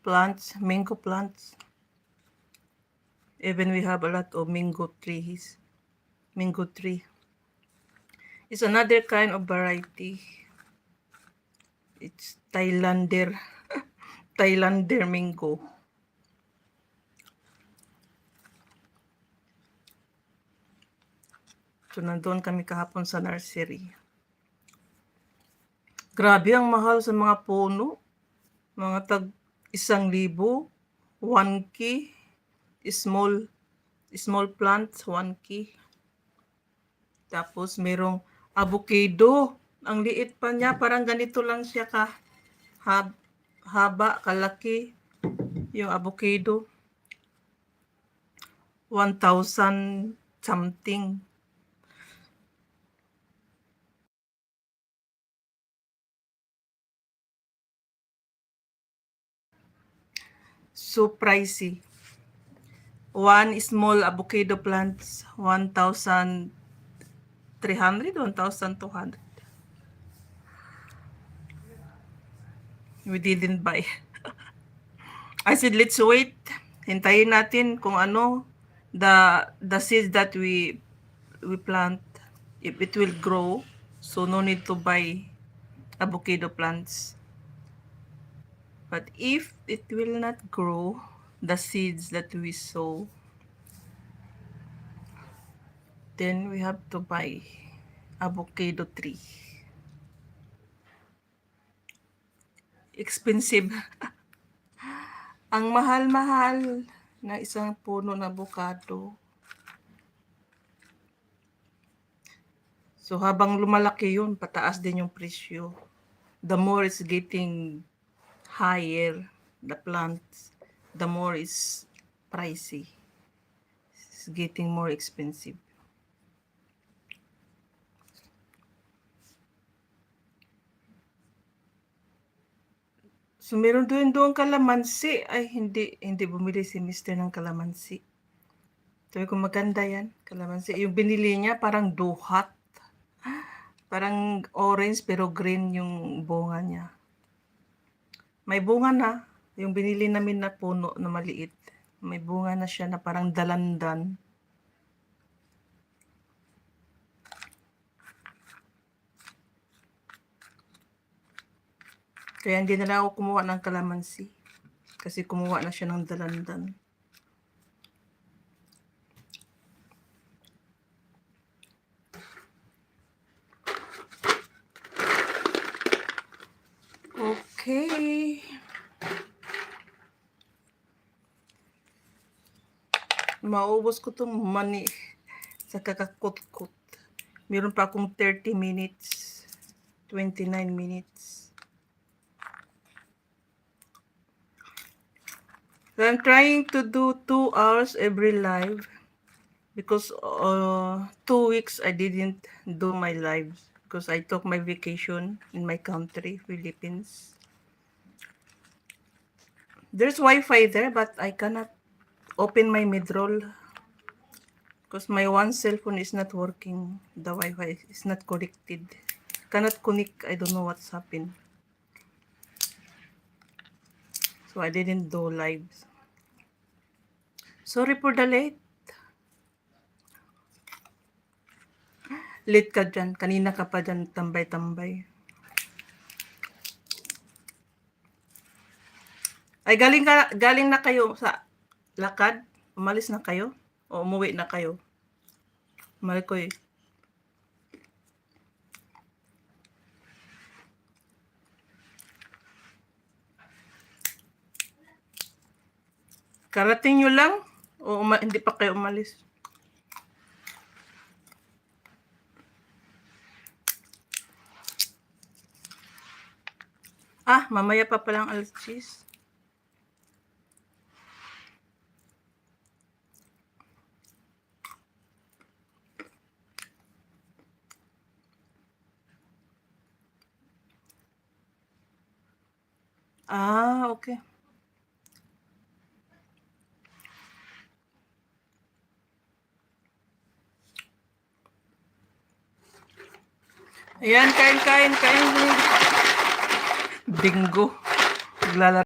plants, mango plants. Even we have a lot of mango trees. Mango tree. It's another kind of variety. It's Thailander. Thailander mango. So, nandun kami kahapon sa nursery. Grabe ang mahal sa mga puno. Mga tag 1,000, 1K. Small plants, 1K. Tapos, merong avocado. Ang liit pa niya. Parang ganito lang siya haba, kalaki. Yung avocado. 1,000 something. So pricey. One small avocado plants, 1,300, 1,200. We didn't buy. I said, let's wait. Hintayin natin kung ano the seeds that we plant, if it will grow. So no need to buy avocado plants. But if it will not grow, the seeds that we sow, then we have to buy avocado tree. Expensive. Ang mahal-mahal na isang puno na avocado. So habang lumalaki yun, pataas din yung presyo. The more it's getting higher, the plants, the more it's pricey. It's getting more expensive. So meron doon kalamansi. Ay, hindi bumili si Mr. ng kalamansi. Sabi ko, maganda yan, kalamansi. Yung binili niya parang duhat. Parang orange pero green yung bunga niya. May bunga na. Yung binili namin na puno na maliit. May bunga na siya na parang dalandan. Kaya hindi na lang ako kumuha ng kalamansi. Kasi kumuha na siya ng dalandan. Okay. Maubos ko tong mani sa kakakot-kot. Meron pa akong 30 minutes. 29 minutes. So I'm trying to do 2 hours every live. Because 2 weeks I didn't do my lives. Because I took my vacation in my country, Philippines. There's Wi-Fi there, but I cannot open my midroll. Because my one cell phone is not working. The Wi-Fi is not connected. Cannot connect. I don't know what's happened. So I didn't do lives. Sorry for the late. Late ka dyan. Kanina ka pa dyan tambay-tambay. Ay, galing na kayo sa lakad? Umalis na kayo? O umuwi na kayo? Malikoy. Karating nyo lang? O hindi pa kayo umalis? Ah, mamaya pa palang alas 10. Ah, okay. Ayan, kain. Bingo. Naglalaro.